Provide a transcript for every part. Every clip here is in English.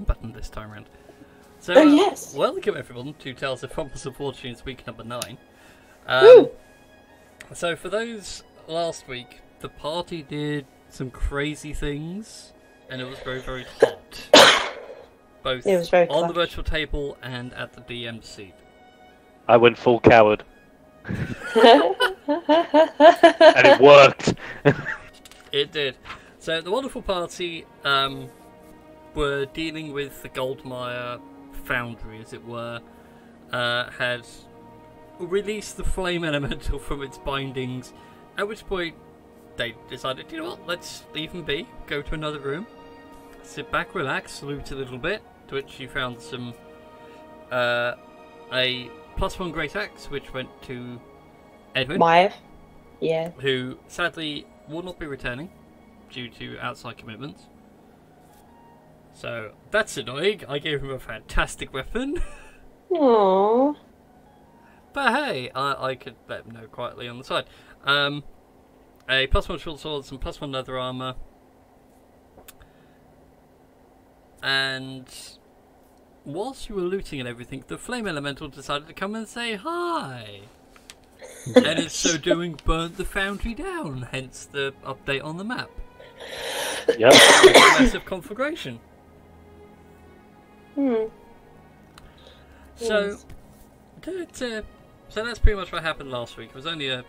button this time around. So, yes. Welcome everyone to Tales of Fumbles and Fortunes week number 9. So for those last week, the party did some crazy things, and it was very, very hot. Both It was very on clutch. the virtual table and at the DM seat. I went full coward. And it worked. It did. So the wonderful party were dealing with the Goldmire foundry, as it were, had released the flame elemental from its bindings, at which point they decided, you know what, let's leave him be, go to another room, sit back, relax, salute a little bit, to which you found some a +1 great axe, which went to Edwin, Yeah. who sadly will not be returning due to outside commitments. So that's annoying. I gave him a fantastic weapon. Aww. But hey, I could let him know quietly on the side. A +1 short sword, some +1 leather armor. And whilst you were looting and everything, the flame elemental decided to come and say hi. And in so doing, burnt the foundry down, hence the update on the map. Yep. Massive conflagration. So, so that's pretty much what happened last week. It was only a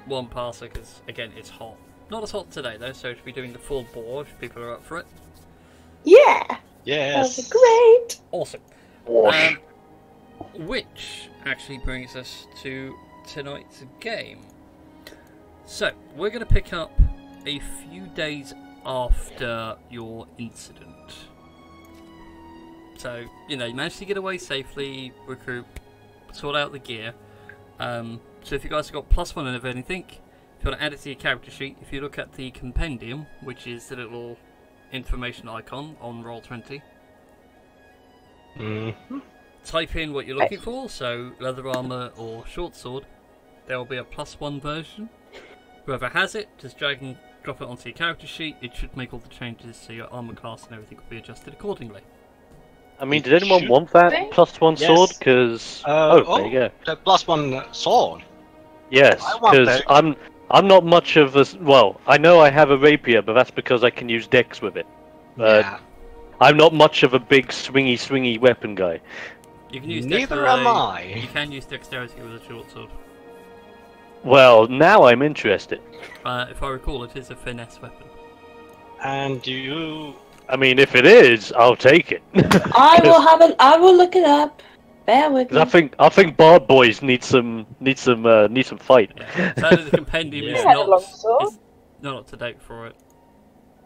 one passer because, again, it's hot. Not as hot today though, so we should be doing the full board if people are up for it. Yeah. Yes. That was great. Awesome. Which actually brings us to tonight's game. So, we're going to pick up a few days after your incident. So, you know, you managed to get away safely, recruit, sort out the gear. So if you guys have got +1 of anything, if you want to add it to your character sheet, if you look at the compendium, which is the little information icon on Roll20, type in what you're looking for, so leather armor or short sword. There will be a +1 version. Whoever has it, just drag and drop it onto your character sheet. It should make all the changes so your armor class and everything will be adjusted accordingly. I mean, did anyone want that +1 Yes. sword? Because there you go. The +1 sword. Yes, I want because that. I'm not much of a well. I know I have a rapier, but that's because I can use dex with it. Yeah. I'm not much of a big swingy weapon guy. You can use Neither am You I. can use dexterity with a short sword. Well, now I'm interested. If I recall, it is a finesse weapon. And you... I mean, if it is, I'll take it. I will look it up. Bear with me. I think Bard boys need some fight. Yeah. Sadly, the compendium is You had a long sword. it's not up to date for it.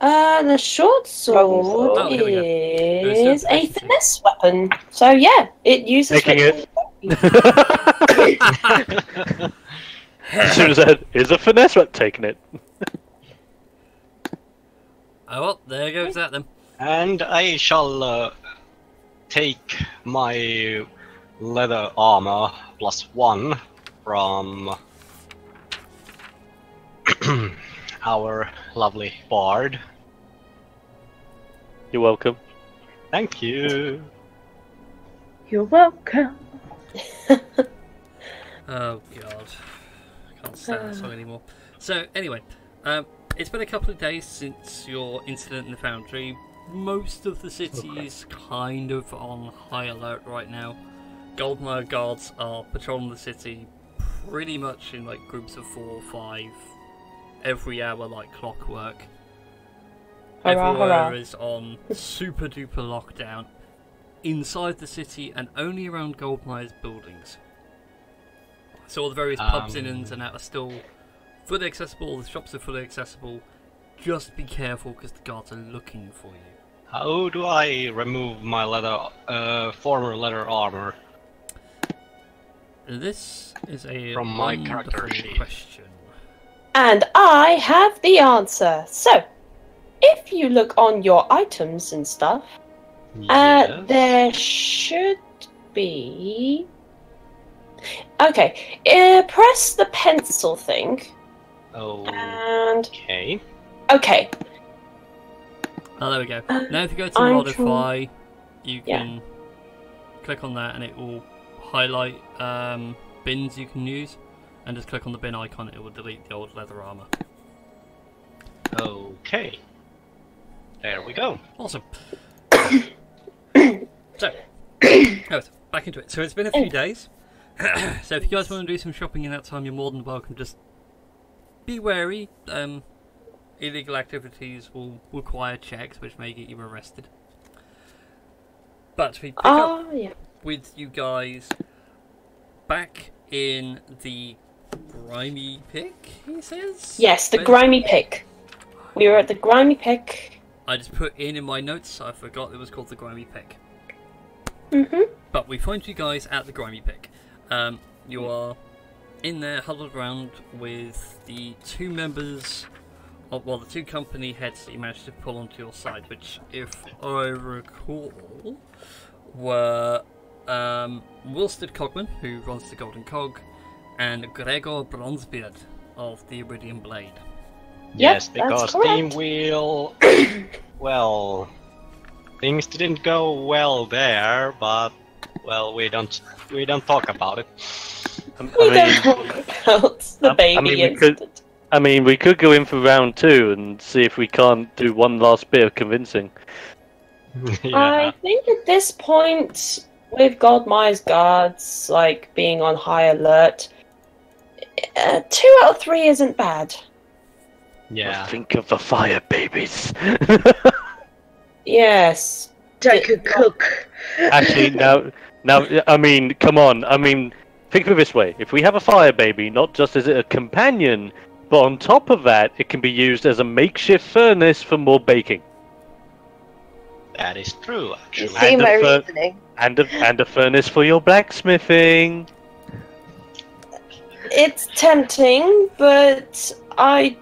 The short sword Oh, here we go. is a finesse weapon. So yeah, it uses. Taking it. As soon as that is a finesse, weapon, taking it. Oh well, there goes that then. And I shall take my leather armor +1 from our lovely bard. You're welcome. Thank you. You're welcome. Oh god, I can't stand that song anymore. So anyway, it's been a couple of days since your incident in the foundry. Most of the city is kind of on high alert right now. Goldmire guards are patrolling the city pretty much in like groups of 4 or 5 every hour, like clockwork. Hurrah, Everywhere hurrah. is on super duper lockdown inside the city and only around Goldmire's buildings. So all the various pubs in and out are still fully accessible, the shops are fully accessible. Just be careful because the guards are looking for you. How do I remove my former leather armor? This is a From my wonderful character sheet. question. And I have the answer. So, if you look on your items and stuff, Yes. there should be. Okay, press the pencil thing. Oh, And okay. okay, Oh, there we go. Now if you go to I'm modify, you can click on that and it will highlight bins you can use, and just click on the bin icon, it will delete the old leather armor. Okay. There we go. Awesome. So, back into it. So it's been a few days. So if you guys want to do some shopping in that time, you're more than welcome. Just be wary. Illegal activities will require checks, which may get you arrested. But we pick up with you guys back in the grimy pick, he says? Yes, the grimy pick. We were at the grimy pick. I just put in my notes, I forgot it was called the grimy pick. But we find you guys at the grimy pick. You are in there, huddled around with the two members of, well, the two company heads that you managed to pull onto your side, which, if I recall, were Wilstead Cogman, who runs the Golden Cog, and Gregor Bronzebeard of the Iridium Blade. Yes, because Steam Wheel... well... things didn't go well there, but... well, we don't talk about it. We don't talk about the baby incident. We could go in for round 2 and see if we can't do one last bit of convincing. I think at this point, with Goldmire's guards like being on high alert, 2 out of 3 isn't bad. Yeah. Think of the fire babies. Yes. They could cook. Actually, now, come on. Think of it this way: if we have a fire baby, not just as a companion, but on top of that, it can be used as a makeshift furnace for more baking. That is true, actually. You see my reasoning. And a furnace for your blacksmithing. It's tempting, but I'm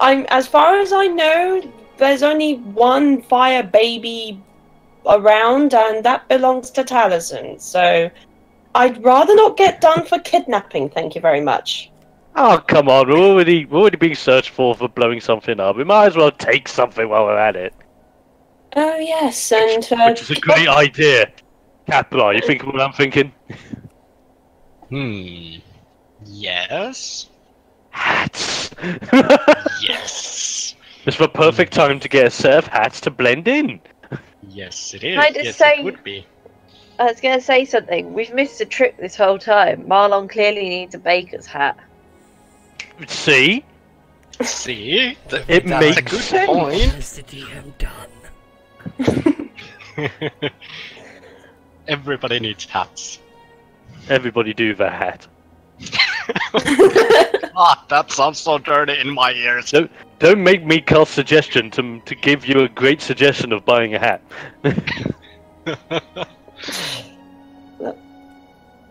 as far as I know, there's only one fire baby around, and that belongs to Taliesin. So I'd rather not get done for kidnapping. Thank you very much. Oh, come on, we're already being searched for blowing something up. We might as well take something while we're at it. Oh, yes, and... which is a great idea. Capra, you think what I'm thinking? Yes? Hats! Yes! It's the perfect time to get a set of hats to blend in. Yes, it is. Can I just say... it would be. I was going to say something. We've missed a trick this whole time. Marlon clearly needs a baker's hat. See? See? It makes a good sense. point. Is the DM done? Everybody needs hats. Everybody do the hat. That sounds so dirty in my ears. Don't make me cast suggestion to give you a great suggestion of buying a hat.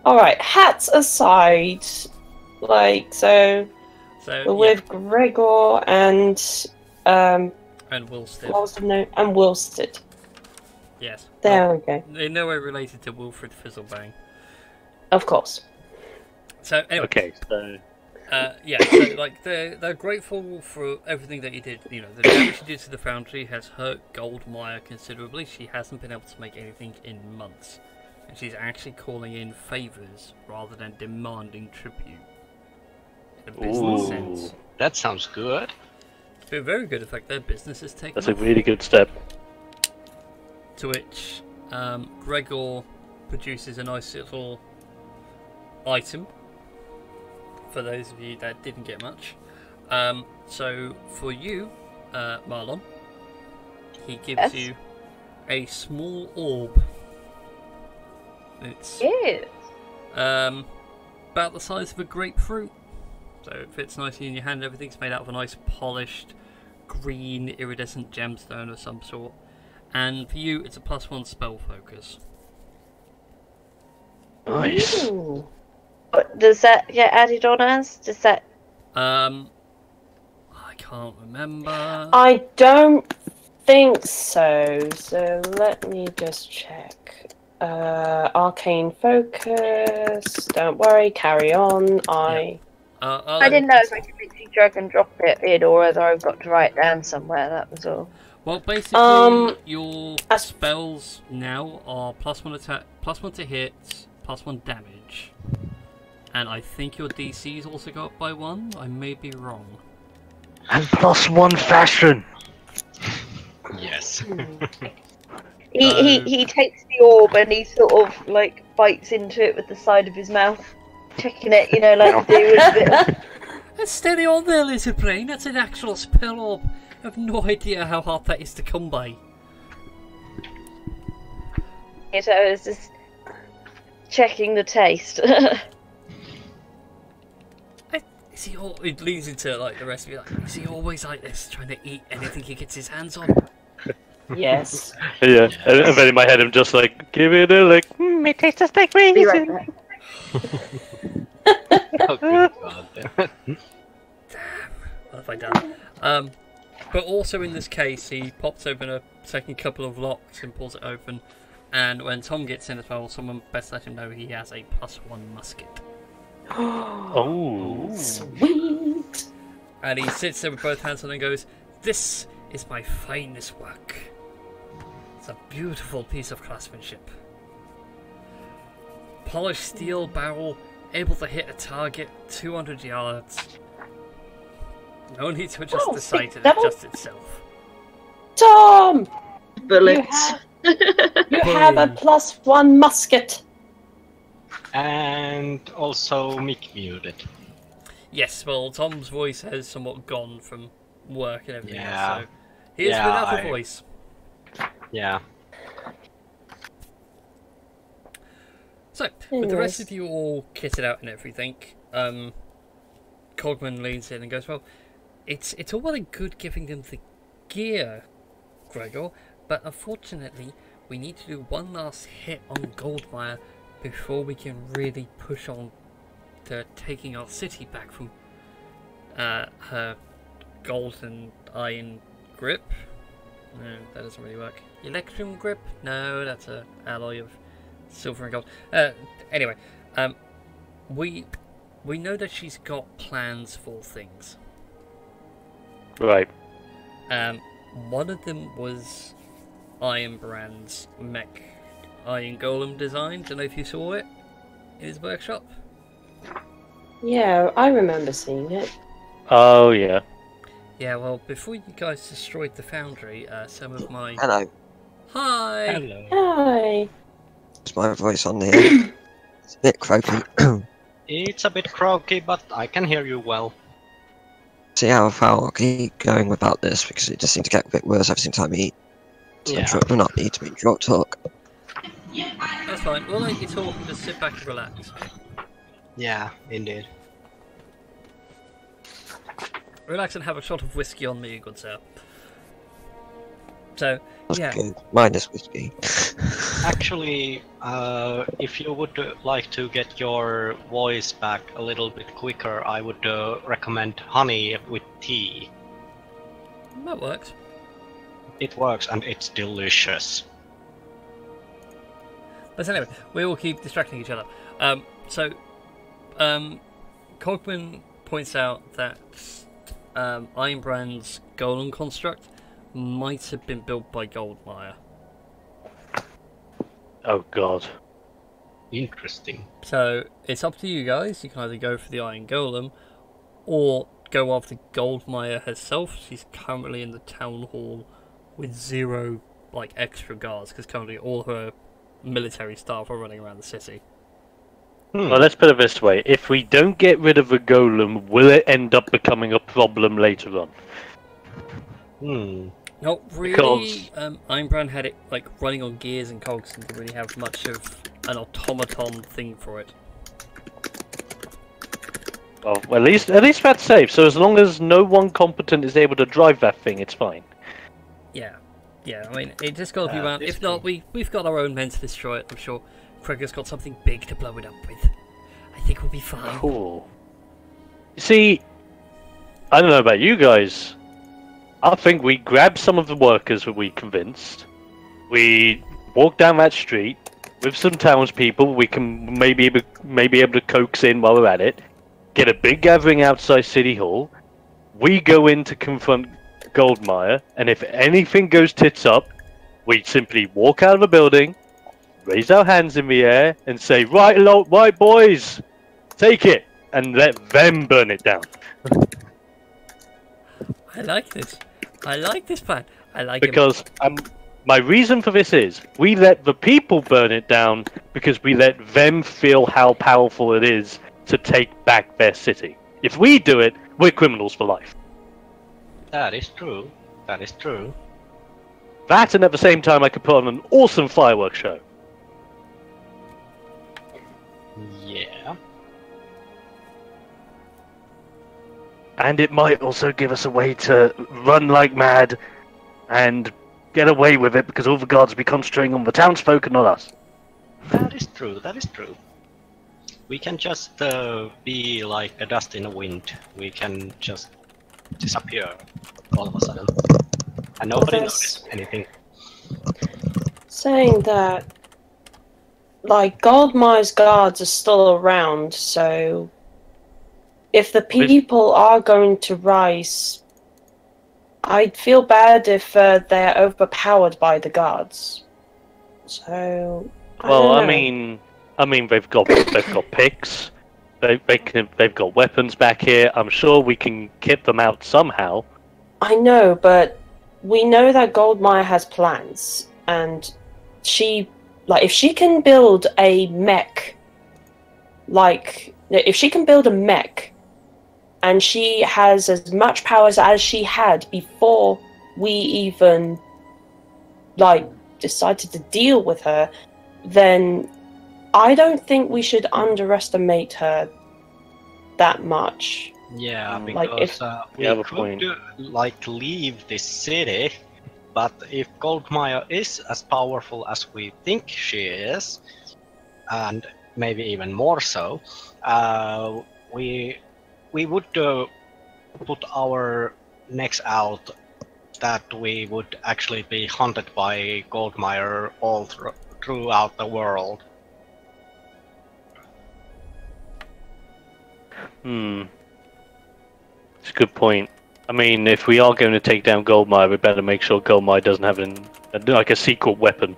Alright, hats aside, so with Gregor and Wilstead. What was the name? And Wilstead. Yes. There we go. In no way related to Wilfred Fizzlebang. Of course. So anyway. Okay, so... they're grateful for everything that you did. You know, the damage you did to the foundry has hurt Goldmire considerably. She hasn't been able to make anything in months. And she's actually calling in favours rather than demanding tribute. In a business sense. That sounds good. It's been very good. In fact, their business is taken That's a really good step. To which Gregor produces a nice little item. For those of you that didn't get much. So for you, Marlon, he gives you a small orb. It's about the size of a grapefruit. So it fits nicely in your hand. Everything's made out of a nice polished green iridescent gemstone of some sort. And for you, it's a +1 spell focus. Nice. Ooh. Does that get added on as? Does that... I can't remember. I don't think so. So let me just check. Arcane focus. Don't worry, carry on. I didn't know if I could literally drag and drop it in, or whether I've got to write it down somewhere. That was all. Well, basically, your spells now are +1 attack, +1 to hit, +1 damage. And I think your DC's also go up by 1. I may be wrong. And +1 fashion! Yes. He takes the orb and he sort of like bites into it with the side of his mouth, checking it, you know, like you do with a bit. Steady on there, lizard brain. That's an actual spell orb. I have no idea how hard that is to come by. Yeah, so I was just checking the taste. He leans into like the rest of you. Like, is he always like this, trying to eat anything he gets his hands on? Yes. Yeah, and then in my head I'm just like, give it a lick. It tastes just like raisin. Be right back. Oh, good God. Damn, what have I done? But also in this case, he pops open a second couple of locks and pulls it open. And when Tom gets in as well, someone best let him know he has a +1 musket. Oh, Sweet. And he sits there with both hands on and goes, "This is my finest work. It's a beautiful piece of craftsmanship. Polished steel barrel, able to hit a target 200 yards. No need to adjust the sight, it adjusts itself." Tom! Bullets. You have a +1 musket. And also mic muted. Yes, well, Tom's voice has somewhat gone from work and everything Yeah. else, so he is without a voice. Yeah. So, with the rest of you all kitted out and everything, Cogman leans in and goes, "Well, it's all well and good giving them the gear, Gregor, but unfortunately, we need to do one last hit on Goldmire before we can really push on to taking our city back from her golden iron grip." No, that doesn't really work. Electrum grip? No, that's a alloy of silver and gold. Anyway, we know that she's got plans for things. right. One of them was Iron Brand's mech Iron Golem design. Don't know if you saw it in his workshop. Yeah, I remember seeing it. Oh, yeah. Yeah, well, before you guys destroyed the foundry, some of my... Hello. Hi! Hello. Hi. Is my voice on here? It's a bit croaky. It's a bit croaky, but I can hear you well. See how far I'll keep going without this, because it just seems to get a bit worse every single time I eat. So Yeah. I'm sure it will not need to be drop talk. That's fine. We'll let you talk and just sit back and relax. Yeah, indeed. Relax and have a shot of whiskey on me, good sir. So, That's yeah. good. Minus whiskey. Actually, if you would like to get your voice back a little bit quicker, I would recommend honey with tea. That works. It works and it's delicious. But anyway, we all keep distracting each other. Cogman points out that Iron Brand's golem construct might have been built by Goldmire. Oh, God. Interesting. So it's up to you guys. You can either go for the Iron Golem or go after Goldmire herself. She's currently in the town hall with 0 extra guards because currently all her military staff are running around the city. Well, let's put it this way. If we don't get rid of the golem, will it end up becoming a problem later on? Not really. Iron Brand had it running on gears and cogs and didn't really have much of an automaton thing for it. Oh, well, at least that's safe. So as long as no one competent is able to drive that thing, it's fine. Yeah. I mean, it just got to be around. If not, we've got our own men to destroy it. I'm sure Gregor's got something big to blow it up with. I think we'll be fine. Cool. See, I don't know about you guys. I think we grab some of the workers that we convinced. We walk down that street with some townspeople. We can maybe able to coax in while we're at it. Get a big gathering outside City Hall. We go in to confront with Goldmire, and if anything goes tits up, we simply walk out of the building, raise our hands in the air, and say, right boys, take it, and let them burn it down. I like this. I like this plan. I like because my reason for this is we let the people burn it down because we let them feel how powerful it is to take back their city. If we do it, we're criminals for life. That is true. That is true. That, and at the same time, I could put on an awesome fireworks show. Yeah. And it might also give us a way to run like mad and get away with it because all the guards will be concentrating on the townsfolk and not us. That is true. That is true. We can just be like a dust in the wind. We can just disappear all of a sudden. And nobody noticed anything. Saying that, like, Goldmire's guards are still around, so if the people are going to rise, I'd feel bad if they're overpowered by the guards. So, I mean, they've got picks. They've got weapons back here. I'm sure we can get them out somehow. I know, but we know that Goldmire has plans, and if she can build a mech, if she can build a mech, and she has as much powers as she had before we even, decided to deal with her, then I don't think we should underestimate her that much. Yeah, because we could leave this city, but if Goldmire is as powerful as we think she is, and maybe even more so, we would put our necks out that we would actually be hunted by Goldmire all throughout the world. It's a good point. I mean, if we are going to take down Goldmire, we better make sure Goldmire doesn't have a secret weapon.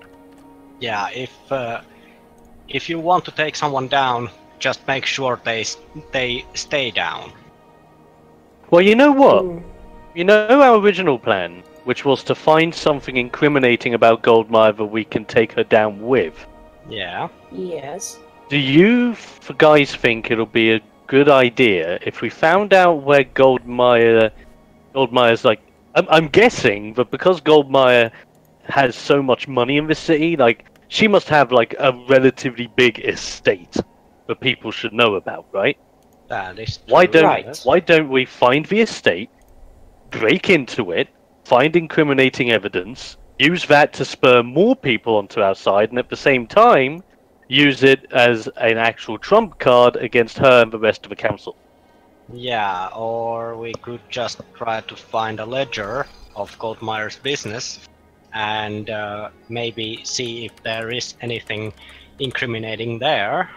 Yeah, if you want to take someone down, just make sure they stay down. Well, you know what? You know our original plan, which was to find something incriminating about Goldmire that we can take her down with. Yeah. Yes. Do you guys think it'll be a good idea if we found out where Goldmire's I'm guessing that because Goldmire has so much money in the city, she must have a relatively big estate that people should know about, right? That is true. Why don't we find the estate, break into it, find incriminating evidence, use that to spur more people onto our side, and at the same time use it as an actual trump card against her and the rest of the council? Yeah, or we could just try to find a ledger of Goldmire's business and maybe see if there is anything incriminating there.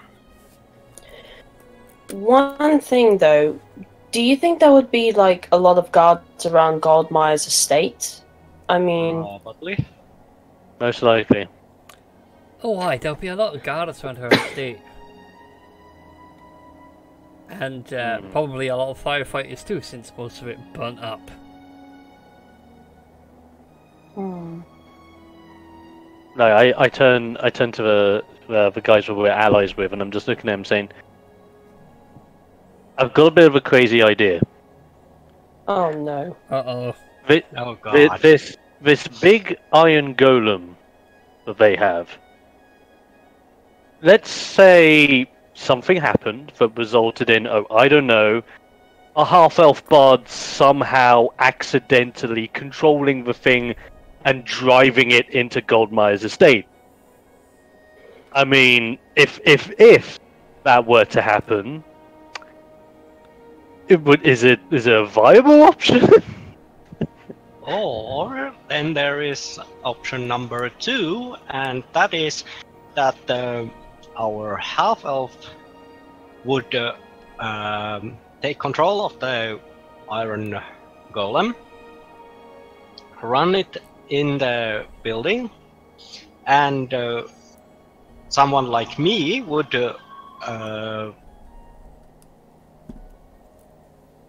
One thing though, do you think there would be a lot of guards around Goldmire's estate? I mean, probably. Most likely. Oh, aye, there'll be a lot of guards around her estate. And probably a lot of firefighters too, since most of it burnt up. No, I turn to the guys who we're allies with, and I'm just looking at them saying, I've got a bit of a crazy idea. Oh no. Uh-oh. Oh god. This big iron golem that they have. Let's say something happened that resulted in, I don't know, a half-elf bard somehow accidentally controlling the thing and driving it into Goldmire's estate. I mean, if that were to happen, is it a viable option? Or then there is option number 2, and that is that our half-elf would take control of the iron golem, run it in the building, and someone like me would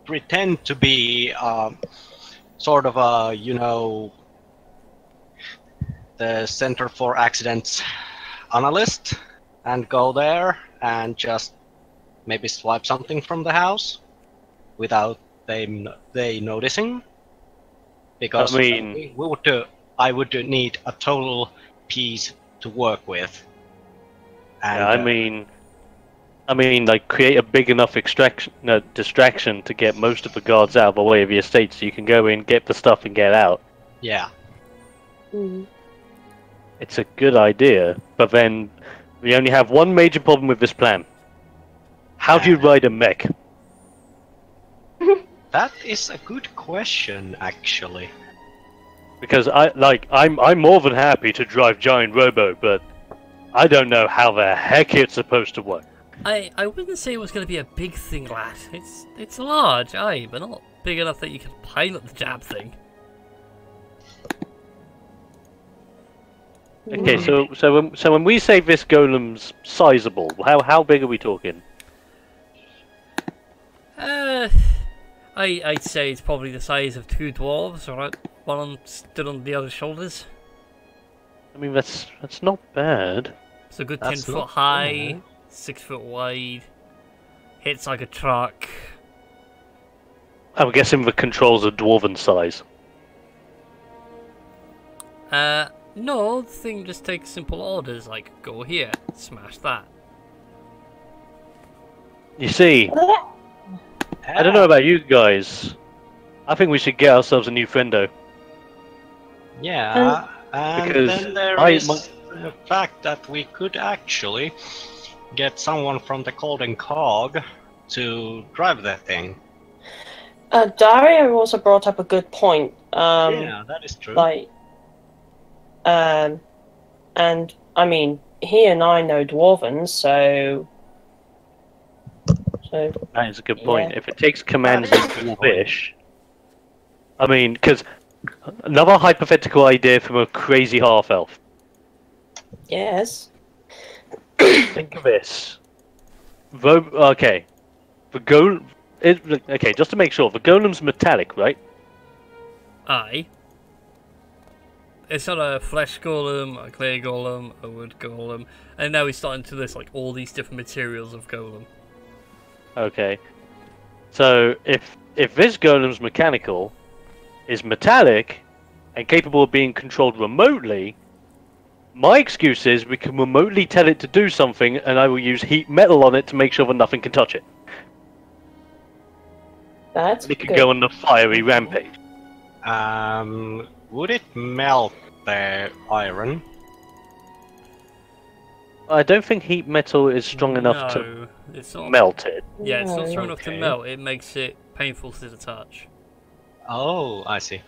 pretend to be sort of a, you know, the Center for Accidents analyst, and go there and just maybe swipe something from the house without they noticing. Because I mean, I would need a total piece to work with. And, yeah, I mean, like create a big enough distraction to get most of the guards out of the way of your estate, so you can go in, get the stuff, and get out. Yeah. Mm. It's a good idea, but then we only have one major problem with this plan. How do you ride a mech? That is a good question, actually. Because I'm more than happy to drive Giant Robo, but I don't know how the heck it's supposed to work. I wouldn't say it was going to be a big thing, lad. It's large, aye, but not big enough that you can pilot the jab thing. Okay, so when we say this golem's sizable, how big are we talking? I'd say it's probably the size of 2 dwarves, alright? One stood on the other's shoulders. I mean, that's not bad. It's a good That's 10 foot not high, bad. 6 foot wide, hits like a truck. I'm guessing the controls are dwarven size. No, the thing just takes simple orders like go here, smash that. You see, I don't know about you guys. I think we should get ourselves a new friendo. Yeah, and Because then there is the fact that we could actually get someone from the Golden Cog to drive that thing. Dario also brought up a good point. Yeah, that is true. And I mean, he and I know Dwarven, so That is a good point. Yeah. If it takes commands in Dwarvish, I mean, because another hypothetical idea from a crazy half-elf. yes. Think of this. Okay, okay, just to make sure, the golem's metallic, right? Aye. It's not a flesh golem, a clay golem, a wood golem, and now he's starting to list like all these different materials of golem. Okay. So if this golem's mechanical, is metallic, and capable of being controlled remotely, my excuse is we can remotely tell it to do something, and I will use heat metal on it to make sure that nothing can touch it. That's And it can good. go on the fiery rampage. Would it melt the iron? I don't think heat metal is strong enough to No, it's not. melt it. Yeah, it's not No. strong enough to Okay. melt. It makes it painful to the touch. Oh, I see.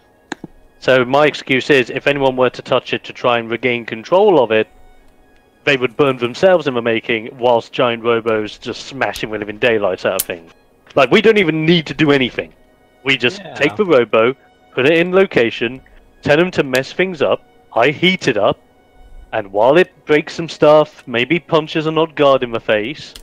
So my excuse is, if anyone were to touch it to try and regain control of it, they would burn themselves in the making, whilst Giant Robo's just smashing the living daylights out of things. Like, we don't even need to do anything. We just Yeah. take the Robo, put it in location, tell him to mess things up, I heat it up, and while it breaks some stuff, maybe punches an odd guard in the face,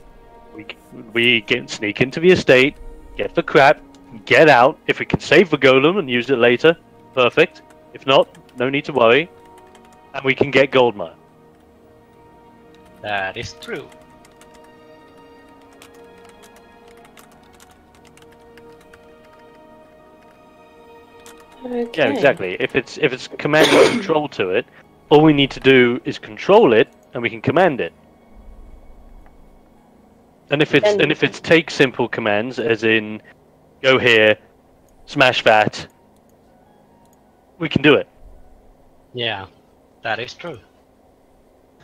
we sneak into the estate, get the crap, get out. If we can save the golem and use it later, perfect. If not, no need to worry. And we can get Goldmire. That is true. Okay. Yeah, exactly. If it's command and control to it, all we need to do is control it, and we can command it. And if it's take simple commands, as in go here, smash that, we can do it. Yeah, that is true.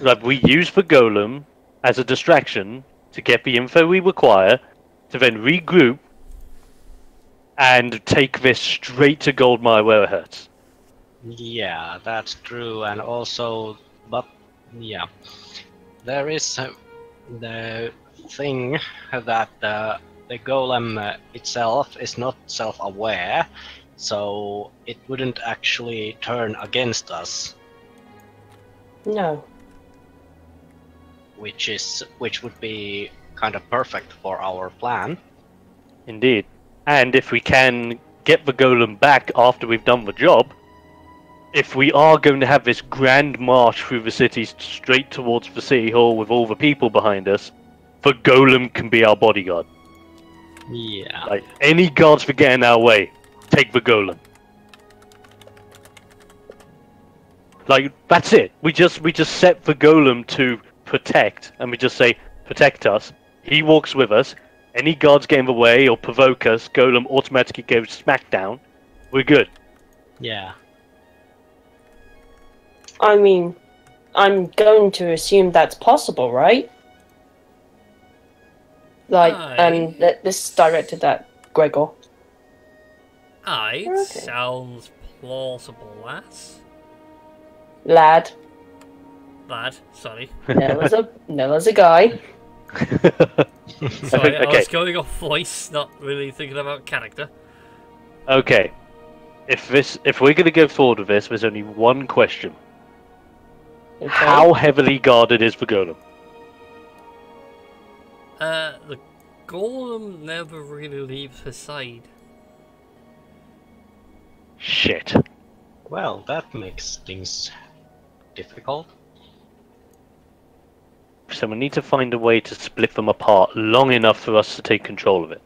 Like, we use the golem as a distraction to get the info we require, to then regroup and take this straight to Goldmire where it hurts. Yeah, that's true, and also, but yeah, there is the thing that the golem itself is not self-aware, so it wouldn't actually turn against us, No. which would be kind of perfect for our plan. Indeed. And if we can get the golem back after we've done the job, if we are going to have this grand march through the city straight towards the city hall with all the people behind us, the golem can be our bodyguard. Yeah. Like, any guards that get in our way, take the golem. Like, that's it. We just set the golem to protect, and we just say, protect us. He walks with us. Any guards get in the way or provoke us, golem automatically goes smack down. We're good. Yeah. I mean, I'm going to assume that's possible, right? Like, and this is directed at Gregor. Aye, Okay. sounds plausible, lass. Lad. Lad, sorry. Nella's a guy. Sorry, I Okay. was going off voice, not really thinking about character. Okay. If we're going to go forward with this, there's only one question. Okay. How heavily guarded is the golem? The golem never really leaves her side. Shit. Well, that makes things difficult. So we need to find a way to split them apart long enough for us to take control of it.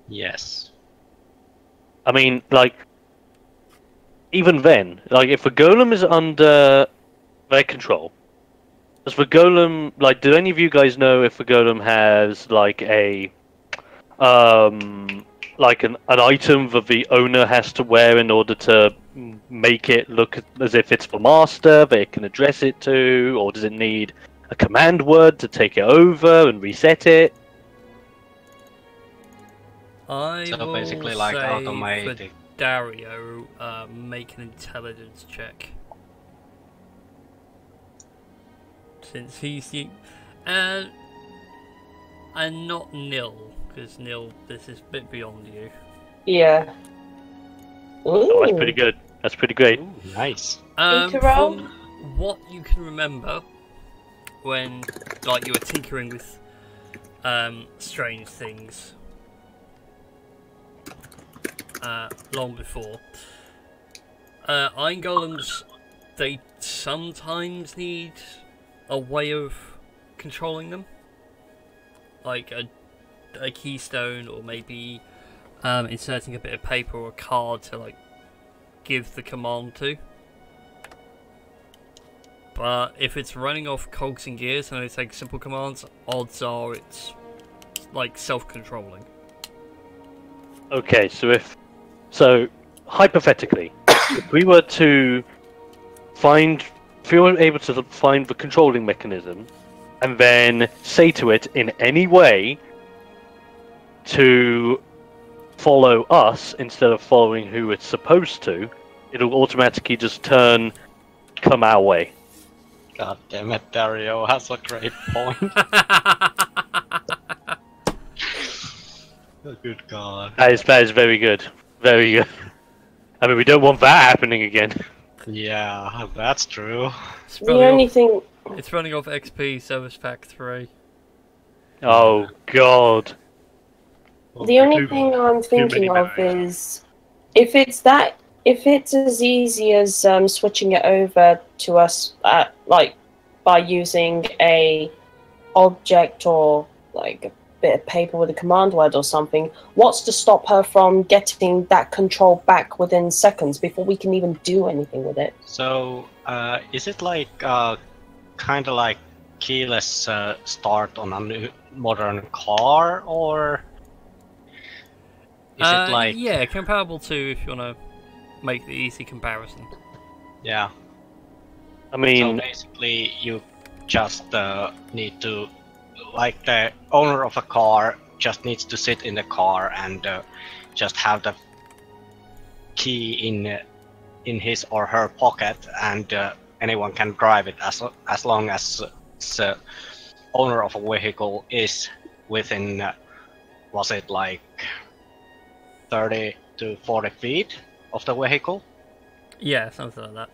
Yes. I mean, like, even then, like, if the golem is under their control, does the golem, like, do any of you guys know if the golem has, like, like an item that the owner has to wear in order to make it look as if it's the master that it can address it to, or does it need a command word to take it over and reset it? I So will basically, like, say automated. for Dario, make an intelligence check. Since he's the... and not Nil, because Nil, this is a bit beyond you. Yeah. Oh, that's Ooh. pretty good. That's pretty great. Ooh, nice. to roll? From what you can remember, when, like, you were tinkering with strange things long before, Iron Golems, they sometimes need a way of controlling them, like a keystone, or maybe inserting a bit of paper or a card to, like, give the command to. But if it's running off cogs and gears and it takes simple commands, odds are it's, like, self-controlling. Okay, so hypothetically, if we were able to find the controlling mechanism, and then say to it in any way to follow us instead of following who it's supposed to, it'll automatically just come our way. God damn it, Dario has a great point. Oh, good God. That is very good. Very good. I mean, we don't want that happening again. Yeah, that's true. It's The running only off, thing. it's running off XP Service Pack 3. Oh, God. The only thing I'm thinking of is if it's as easy as switching it over to us, like by using a object or like a bit of paper with a command word or something. What's to stop her from getting that control back within seconds before we can even do anything with it? So, is it like kind of like keyless start on a new modern car, or is it like Yeah, comparable to, if you want to make the easy comparison. yeah? I mean, So basically, you just need to, like, the owner of a car just needs to sit in the car and just have the key in his or her pocket, and anyone can drive it as long as the owner of a vehicle is within, was it like 30 to 40 feet? of the vehicle? Yeah, something like that.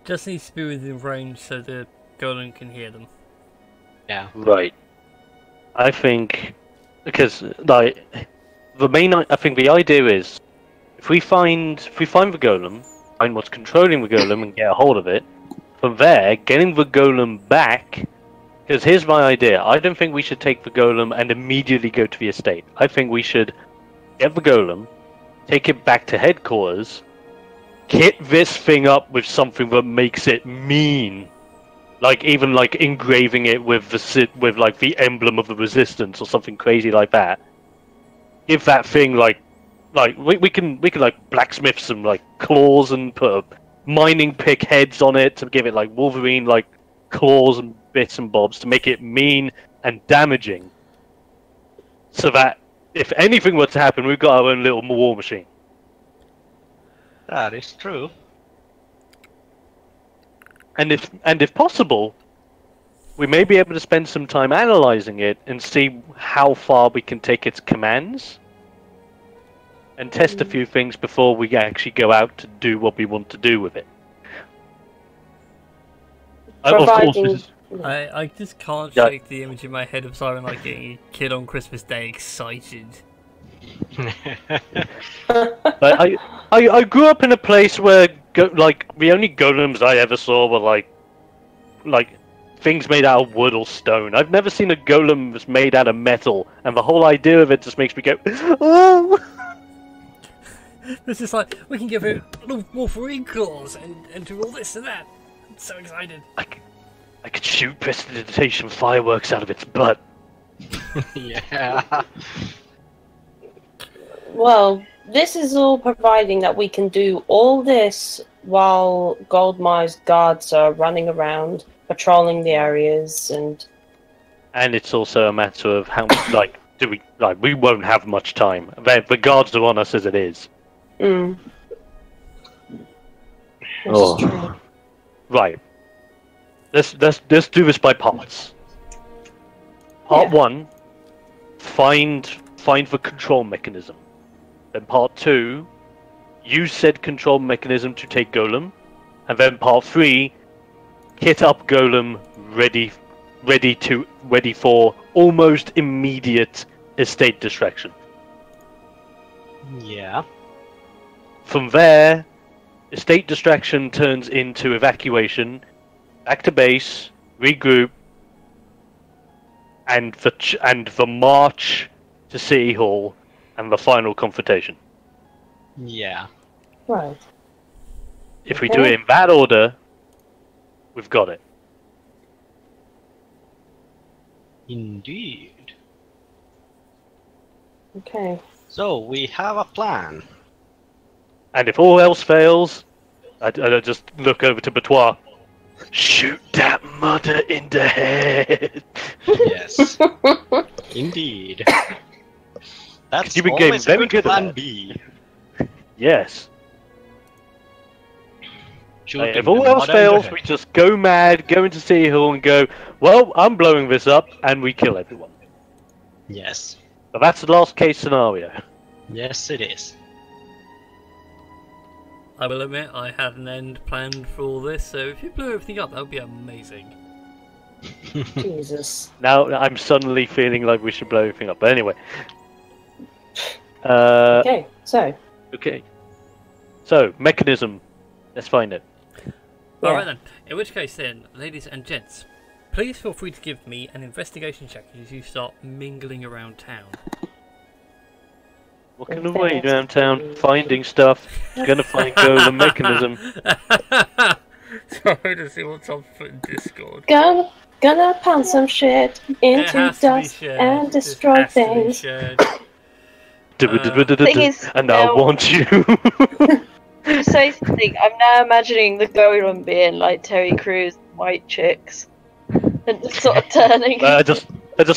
Just needs to be within range so the golem can hear them. Yeah. Right. I think because like I think the idea is if we find the golem, find what's controlling the golem and get a hold of it. From there, getting the golem back. Because here's my idea. I don't think we should take the golem and immediately go to the estate. I think we should get the golem, take it back to headquarters, kit this thing up with something that makes it mean. Like even like engraving it with like the emblem of the resistance or something crazy like that. Give that thing like we can like blacksmith some like claws and put mining pick heads on it to give it like Wolverine like claws and bits and bobs to make it mean and damaging. So that if anything were to happen, we've got our own little war machine. That is true. And if possible, we may be able to spend some time analyzing it and see how far we can take its commands. And test a few things before we actually go out to do what we want to do with it. Of course, I just can't shake the image in my head of Siren like getting a kid on Christmas Day excited. I grew up in a place where the only golems I ever saw were like things made out of wood or stone. I've never seen a golem that's made out of metal, and the whole idea of it just makes me go, oh! This is like, we can give it Wolverine claws and do all this and that. I'm so excited. I could shoot prestidigitation fireworks out of its butt. Yeah. Well, this is all providing that we can do all this while Goldmire's guards are running around, patrolling the areas, and it's also a matter of how much, we won't have much time. The guards are on us as it is. This is true. Right. Let's do this by parts. Part 1, find the control mechanism. Then part 2, use said control mechanism to take Golem. And then part 3, kit up Golem ready for almost immediate estate distraction. Yeah. From there, estate distraction turns into evacuation, back to base, regroup, and the march to City Hall, and the final confrontation. Yeah. Right. If we do it in that order, we've got it. Indeed. Okay. So we have a plan. And if all else fails, I just look over to Batois. Shoot that mother in the head. Yes. Indeed. That's you became always very a good good at plan that. B. Yes. Shooting If all the else mother in the fails, head. we just go mad, go into City Hall and go, well, I'm blowing this up, and we kill everyone. Yes. So that's the last case scenario. Yes, it is. I will admit, I had an end planned for all this, so if you blew everything up, that would be amazing. Jesus. Now I'm suddenly feeling like we should blow everything up. But anyway. Okay, so. Okay. So, mechanism. Let's find it. Yeah. Alright then, in which case then, ladies and gents, please feel free to give me an investigation check as you start mingling around town. Walking away downtown, finding stuff, gonna find golem mechanism. Sorry to see what's on foot in Discord. Gonna pound some shit into dust and destroy things. Thing is, And I want you. to say something, I'm now imagining the golem being like Terry Crews, white chicks, and just sort of turning. I just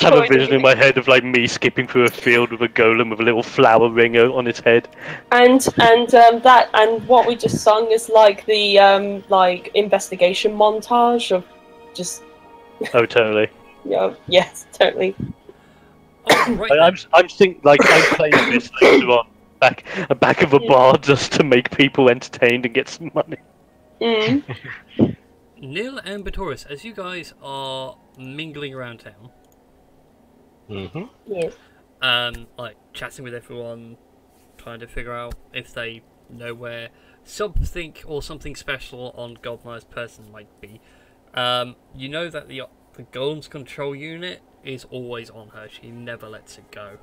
have a vision in my head of like me skipping through a field with a golem with a little flower ring on its head. And what we just sung is like the like investigation montage of just. Oh, totally. Yeah. Yes, totally. Oh, right I'm playing this later on. back of a bar just to make people entertained and get some money. Mm. Neil and Batoris, as you guys are mingling around town, Yes. like chatting with everyone, trying to figure out if they know where something or something special on Goldmire's person might be. You know that the Golem's control unit is always on her. She never lets it go.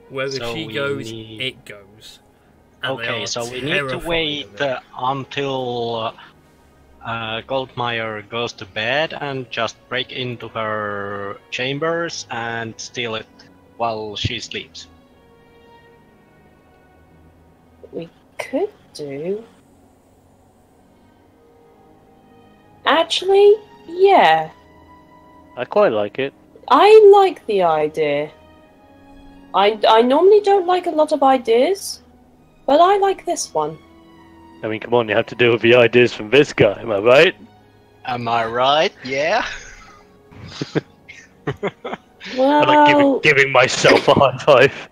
Wherever she goes, it goes. And okay, so we need to wait until Goldmire goes to bed and just break into her chambers and steal it while she sleeps. We could do. Actually, yeah. I quite like it. I like the idea. I normally don't like a lot of ideas, but I like this one. I mean, come on, you have to deal with the ideas from this guy, am I right? Am I right? Yeah. Well, I'm like giving myself a high five.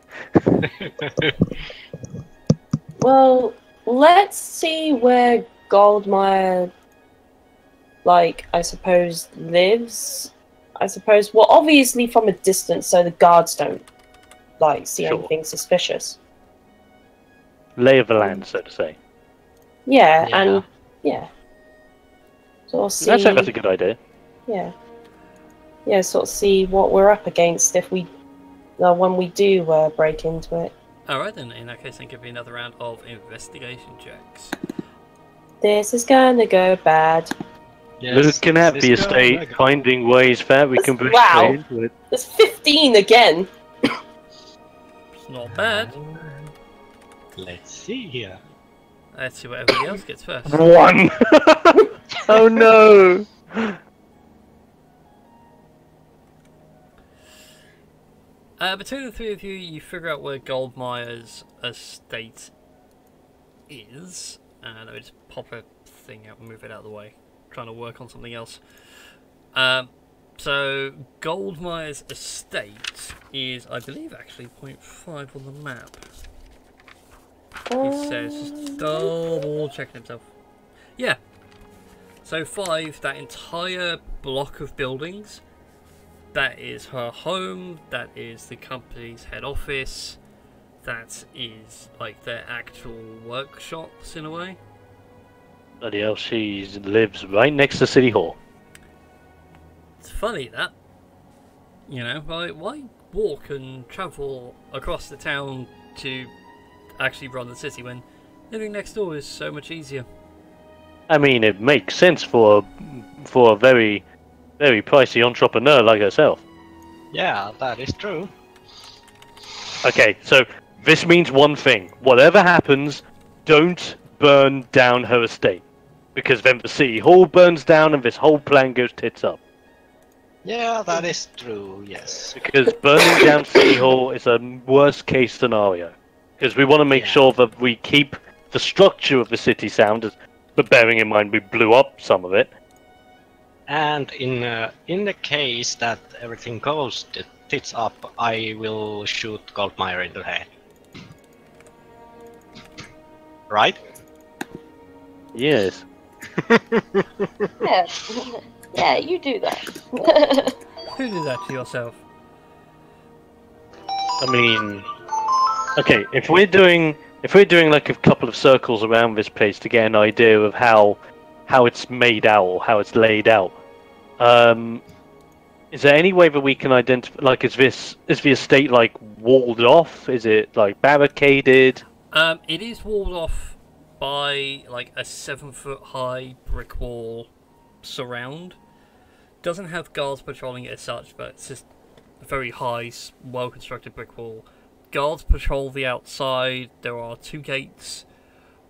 well, let's see where Goldmire, like, I suppose, lives. I suppose, well, obviously from a distance, so the guards don't, like, see anything suspicious. Lay of the land, so to say. Yeah, and, yeah. Sort of see... That's a good idea. Yeah. Yeah, sort of see what we're up against if we... when we do break into it. Alright then, in that case, then give me another round of investigation checks. This is gonna go bad. Yes, looking at the estate, finding ways that we can break into it. There's 15 again! It's not bad. Let's see here. Let's see what everybody else gets first. 1! Oh no! Between the three of you, you figure out where Goldmire's estate is. Let me just pop a thing out and move it out of the way. Trying to work on something else. So, Goldmire's estate is, I believe, actually 0.5 on the map. It says, just double checking himself. Yeah. So 5, that entire block of buildings, that is her home, that is the company's head office, that is like their actual workshops in a way. Bloody hell, she lives right next to City Hall. It's funny that, you know, why walk and travel across the town to actually run the city when living next door is so much easier? I mean, it makes sense for a very, very pricey entrepreneur like herself. Yeah, that is true. Okay, so this means one thing. Whatever happens, don't burn down her estate. Because then the city hall burns down and this whole plan goes tits up. Yeah, that is true, yes. Because burning down city hall is a worst case scenario. Because we want to make sure that we keep the structure of the city sound, but bearing in mind we blew up some of it. And in the case that everything goes tits up, I will shoot Goldmire in the head. Right? Yes. Yeah. Yeah, you do that. Who did that to yourself? I mean, okay, if we're doing like a couple of circles around this place to get an idea of how it's made out or how it's laid out, is there any way that we can identify? Like, is the estate like walled off? Is it like barricaded? It is walled off by like a 7-foot high brick wall surround. Doesn't have guards patrolling it as such, but it's just a very high, well-constructed brick wall. Guards patrol the outside. There are 2 gates.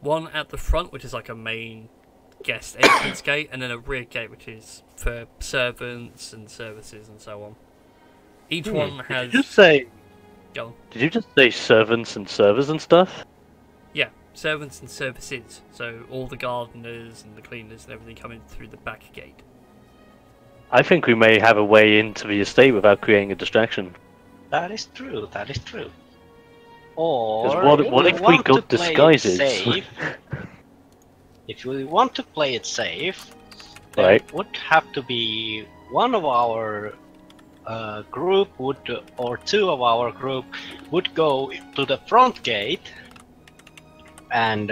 One at the front, which is like a main guest entrance gate, and then a rear gate, which is for servants and services and so on. Each one has... Did you just say... Go on. Did you just say servants and servers and stuff? Yeah, servants and services. So all the gardeners and the cleaners and everything come in through the back gate. I think we may have a way into the estate without creating a distraction. That is true, that is true. Or what if we got disguises? If we want to play it safe, there Right. would have to be one of our group or two of our group would go to the front gate and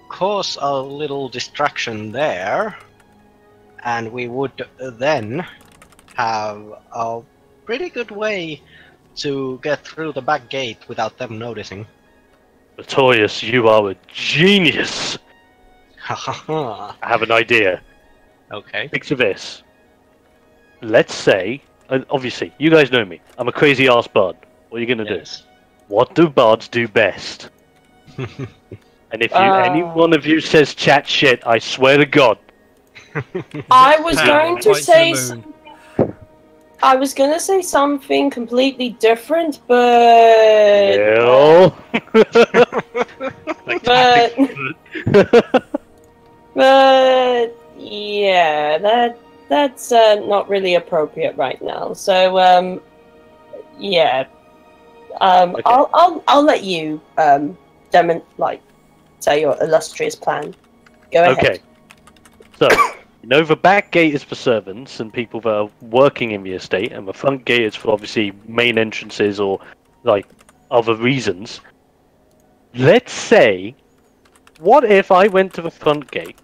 cause a little distraction there, and we would then have a pretty good way to get through the back gate without them noticing. Notorious, you are a genius! I have an idea. Okay. Picture this. Let's say, obviously, you guys know me. I'm a crazy ass bard. What are you gonna do? What do bards do best? And if any one of you says chat shit, I swear to God. I was going to say. I was gonna say something completely different, but but yeah, that's not really appropriate right now. So yeah, okay. I'll let you say your illustrious plan. Go ahead. Okay. So. You know, the back gate is for servants and people that are working in the estate, and the front gate is for obviously main entrances or like other reasons. Let's say, what if I went to the front gate,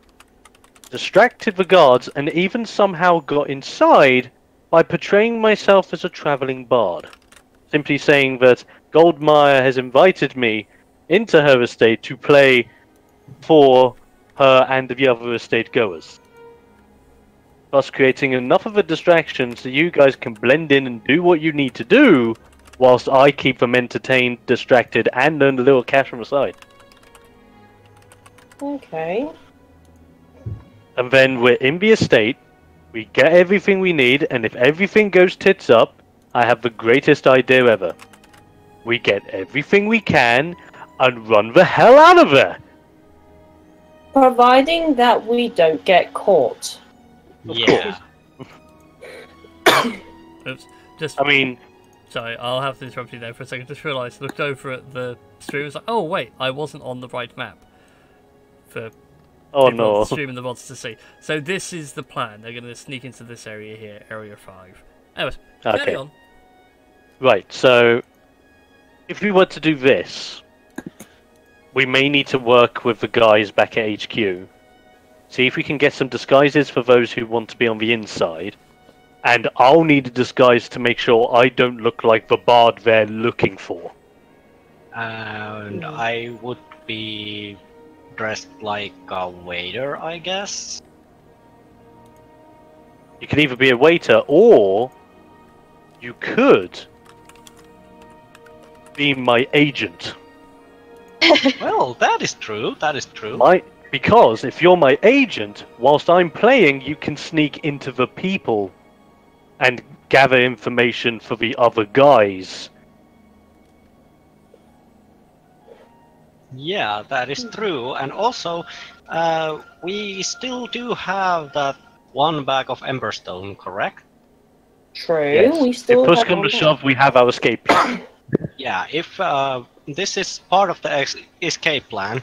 distracted the guards, and even somehow got inside by portraying myself as a travelling bard? Simply saying that Goldmire has invited me into her estate to play for her and the other estate goers. Thus creating enough of a distraction so you guys can blend in and do what you need to do, whilst I keep them entertained, distracted, and earn a little cash from the side. Okay. And then we're in the estate, we get everything we need, and if everything goes tits up, I have the greatest idea ever. We get everything we can, and run the hell out of there! Providing that we don't get caught. Yeah. Oops. Just. I mean. Sorry, I'll have to interrupt you there for a second. Just realised, looked over at the stream, was like, oh wait, I wasn't on the right map. For the stream and the mods to see. So this is the plan. They're going to sneak into this area here, Area 5. Anyways, carry on. Right, so if we were to do this, we may need to work with the guys back at HQ. See if we can get some disguises for those who want to be on the inside. And I'll need a disguise to make sure I don't look like the bard they're looking for. And I would be dressed like a waiter, I guess? You can either be a waiter, or you could be my agent. Well, that is true, that is true. Because if you're my agent, whilst I'm playing, you can sneak into the people and gather information for the other guys. Yeah, that is true. And also, we still do have that one bag of Emberstone, correct? True, yes. we still if push comes to shove, we have our escape plan. Yeah, if this is part of the escape plan,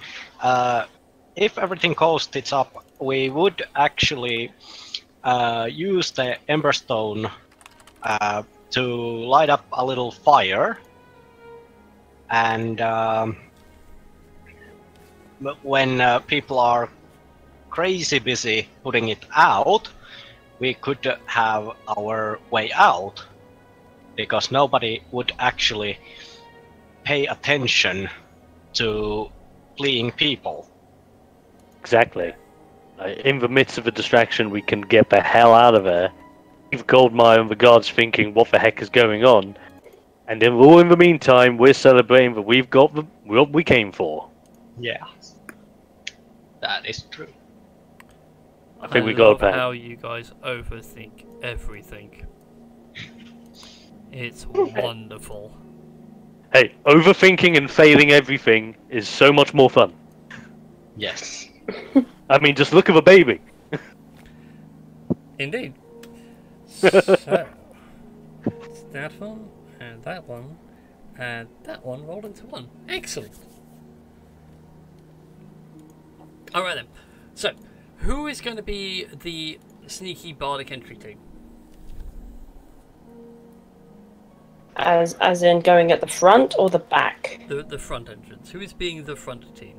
if everything goes tits up, we would actually use the Emberstone to light up a little fire, and when people are crazy busy putting it out, we could have our way out, because nobody would actually pay attention to fleeing people. Exactly. In the midst of a distraction, we can get the hell out of there. Leave Goldmire and the guards thinking, what the heck is going on? And then all in the meantime, we're celebrating that we've got what we came for. Yeah. That is true. I think we got a plan. How you guys overthink everything. It's wonderful. Hey, overthinking and failing everything is so much more fun. Yes. I mean, just look at the baby. Indeed. So, it's that one and that one. And that one rolled into 1. Excellent. Alright then. So, who is going to be the sneaky bardic entry team? As in going at the front or the back? The front entrance. Who is being the front team?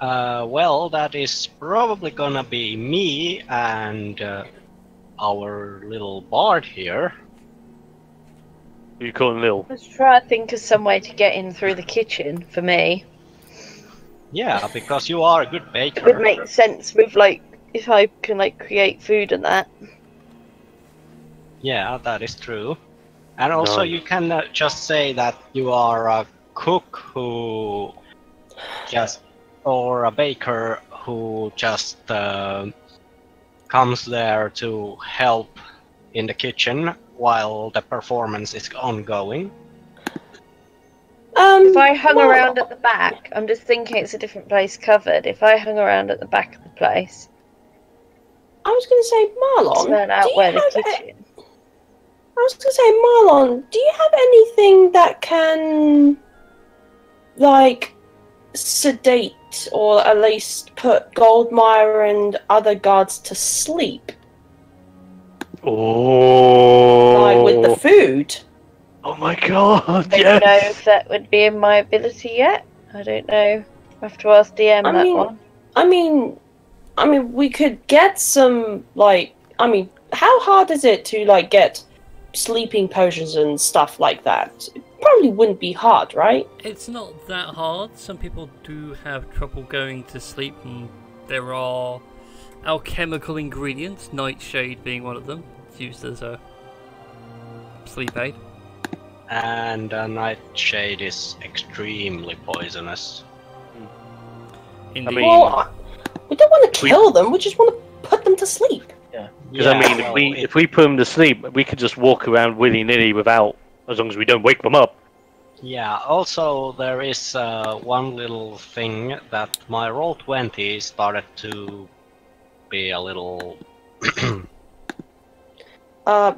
Well, that is probably gonna be me and our little bard here. You call him Lil? Let's try to think of some way to get in through the kitchen for me. Yeah, because you are a good It baker. would make sense with like if I can like create food and that. Yeah, that is true. And also, Nice. you can just say that you are a cook who just, or a baker who just comes there to help in the kitchen while the performance is ongoing. If I hung well, around at the back, I'm just thinking it's a different place covered. If I hung around at the back of the place, I was going to say, Marlon. turn out do you where the have kitchen. I was going to say, Marlon, do you have anything that can, like, sedate or at least put Goldmire and other guards to sleep? Oh. Like, with the food? Oh my god, I don't know if that would be in my ability yet. I don't know. I have to ask DM I that mean- one. I mean, we could get some, like, how hard is it to, like, get sleeping potions and stuff like that? It probably wouldn't be hard, right? It's not that hard. Some people do have trouble going to sleep, and there are alchemical ingredients, nightshade being one of them. It's used as a sleep aid. And nightshade is extremely poisonous. Indeed. mean- Well, we don't want to kill them, we just want to put them to sleep. Because I mean, well, if we put them to sleep, we could just walk around willy-nilly without, as long as we don't wake them up. Yeah, also there is one little thing that my roll 20 started to be a little...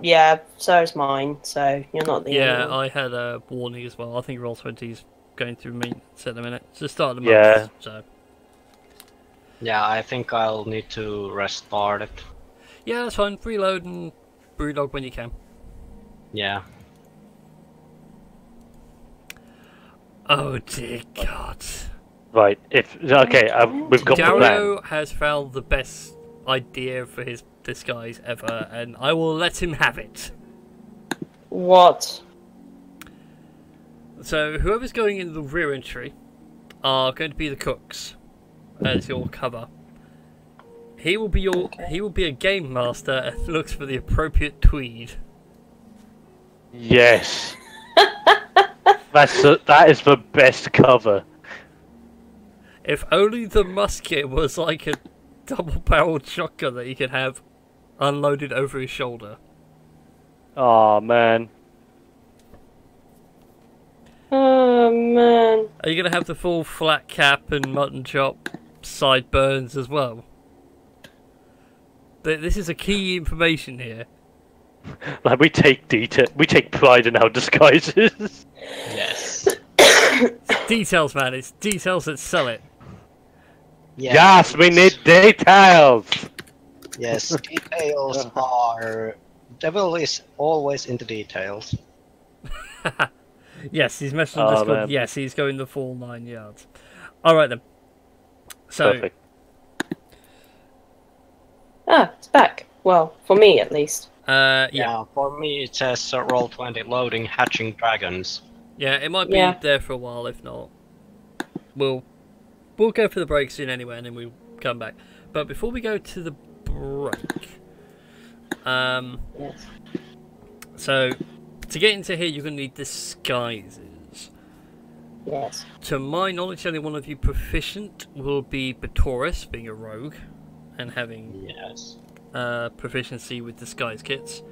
Yeah, so is mine, so you're not the Yeah, only one. I had a warning as well. I think Roll20's going through maintenance at the minute. It's the start of the Yeah. month, so... Yeah, I think I'll need to restart it. Yeah, that's fine. Reload and brewdog when you can. Yeah. Oh dear God. Right, okay, we've got the plan. Dario has found the best idea for his disguise ever, and I will let him have it. What? So, whoever's going in the rear entry are going to be the cooks as your cover. He will be a game master and looks for the appropriate tweed. Yes. That is the best cover. If only the musket was like a double-barreled shotgun that he could have unloaded over his shoulder. Oh man. Oh, man. Are you going to have the full flat cap and mutton chop sideburns as well? This is a key information here. Like we take pride in our disguises. Yes. Details, man. It's details that sell it. Yeah, Yes, we need details. Yes, details are... Devil is always into details. Yes, he's messing on Oh, Discord. man. Yes, he's going the full 9 yards. Alright then. So, Perfect. Ah, it's back. Well, for me at least. yeah. Yeah, for me it says roll 20 loading hatching dragons. Yeah, it might be Yeah. there for a while, if not. We'll go for the break soon anyway, and then we'll come back. But before we go to the break, Yes. so to get into here, you're going to need disguises. Yes. To my knowledge, only one of you proficient will be Batoris, being a rogue, and having Yes. proficiency with disguise kits.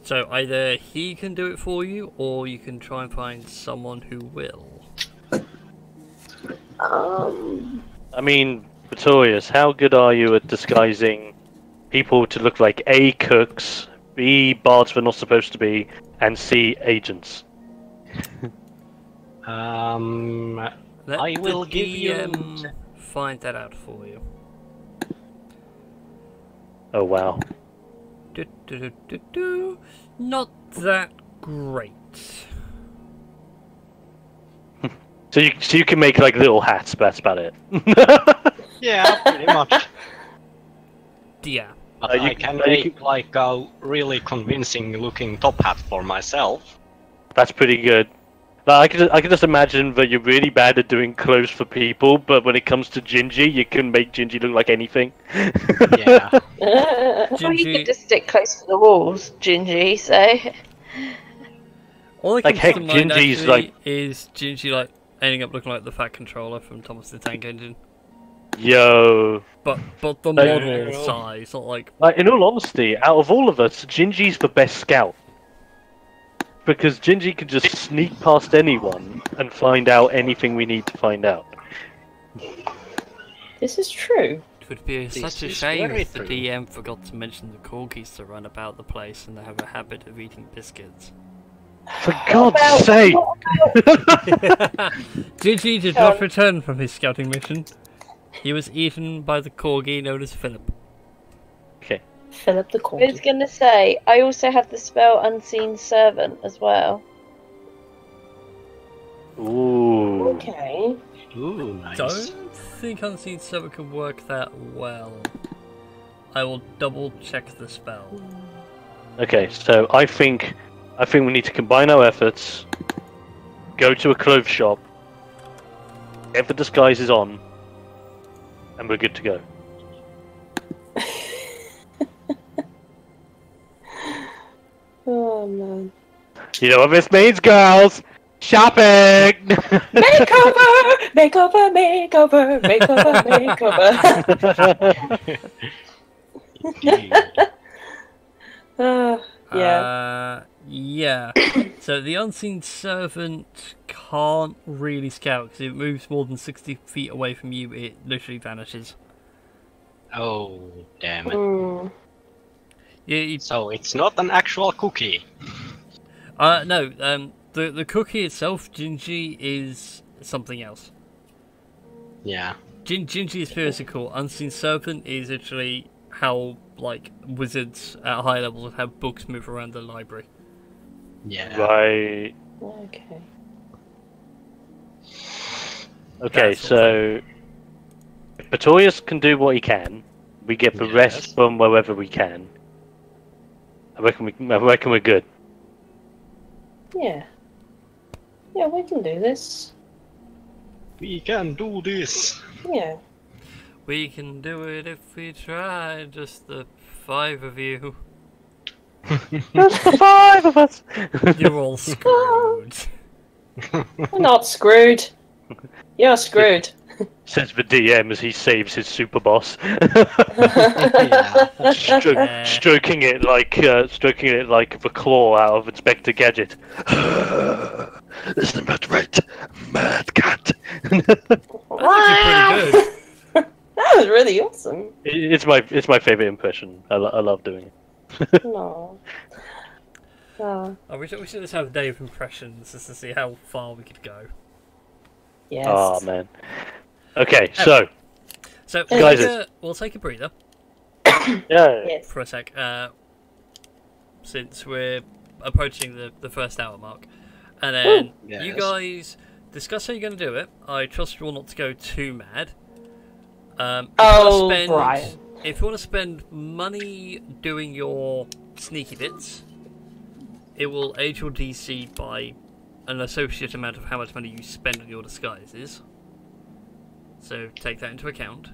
So either he can do it for you, or you can try and find someone who will. I mean, Pretorius, how good are you at disguising people to look like A, cooks, B, bards we're not supposed to be, and C, agents? Let I will the give you. DM find that out for you. Oh wow. Not that great. So you can make like little hats, but that's about it. Yeah, pretty much. Yeah. But I can make like a really convincing looking top hat for myself. That's pretty good. Like, I can just imagine that you're really bad at doing clothes for people, but when it comes to Gingy, you can make Gingy look like anything. Yeah. Well, you could just stick close to the walls, Gingy, so... All that Like, comes heck, to mind Gingy's actually like- is Gingy like ending up looking like the Fat Controller from Thomas the Tank Engine. Yo. But the Like- model size, not like... Like, in all honesty, out of all of us, Gingy's the best scout. Because Gingy can just sneak past anyone and find out anything we need to find out. This is true. It would be such a is shame very if the true. DM forgot to mention the corgis to run about the place and they have a habit of eating biscuits. For God's sake! Gingy did not return from his scouting mission. He was eaten by the corgi known as Philip. Okay. Philip the I Corgi. was gonna say, I also have the spell Unseen Servant as well. Ooh. Okay. Ooh, nice. Don't think Unseen Servant can work that well. I will double check the spell. Okay, so I think we need to combine our efforts, go to a clothes shop, get the disguises on, and we're good to go. Oh man. You know what this means, girls? Shopping! Makeover! Makeover! Makeover! Makeover! Makeover! Yeah. Yeah. So the Unseen Servant can't really scout because if it moves more than 60 feet away from you, it literally vanishes. Oh, damn it. Mm. Yeah. So it's not an actual cookie. No. The cookie itself, Gingy, is something else. Yeah. Gingy is physical. Unseen Servant is literally how like wizards at high levels have books move around the library. Yeah. Right. Okay. Okay, That's so if Pretorius can do what he can, we get the Yes. rest from wherever we can. I reckon we're good. Yeah. Yeah, we can do this. We can do this. Yeah. We can do it if we try, just the 5 of you. That's the 5 of us! You're all screwed. We're not screwed. You're screwed. Says the DM as he saves his super boss. Yeah. Stroking it like the claw out of Inspector Gadget. Listen about right, mad cat. That's actually pretty good. That was really awesome. It's my favorite impression. I love doing it. No. Oh, We should just have a day of impressions just to see how far we could go. yes. Oh man. Okay, so So Guys, we'll take a breather yeah. Yes. for a sec, since we're approaching the first hour mark, and then Yes. you guys discuss how you're going to do it. I trust you all not to go too mad. Brian. If you want to spend money doing your sneaky bits, it will aid your DC by an associate amount of how much money you spend on your disguises. So take that into account.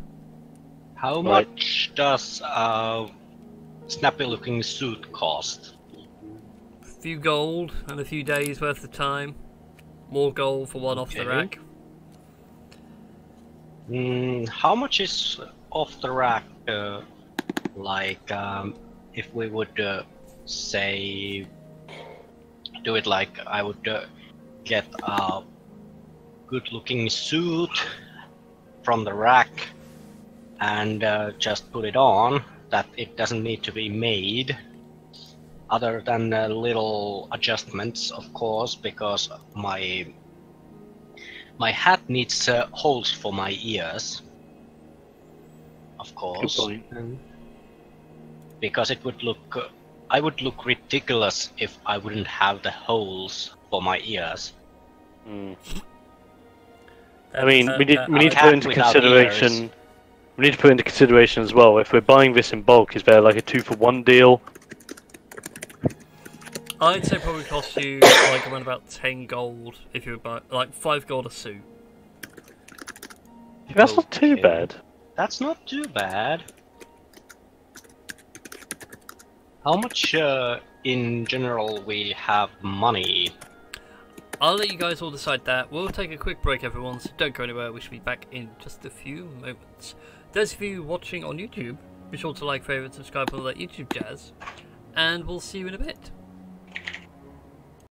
How Right. much does a snappy-looking suit cost? A few gold and a few days worth of time. More gold for one off the Okay. rack. How much is off the rack? If we would say, do it like I would get a good-looking suit from the rack and just put it on. That it doesn't need to be made. Other than little adjustments, of course, because my hat needs holes for my ears. Of course. Good point. Because it would look, I would look ridiculous if I wouldn't have the holes for my ears. I mean, we need to put into consideration. We need to put into consideration as well. If we're buying this in bulk, is there like a 2-for-1 deal? I'd say probably cost you like around about 10 gold if you would buy like 5 gold a suit. That's not too bad. That's not too bad. How much in general we have money? I'll let you guys all decide that. We'll take a quick break, everyone, so don't go anywhere. We should be back in just a few moments. Those of you watching on YouTube, be sure to like, favourite, subscribe, all that YouTube jazz, and we'll see you in a bit.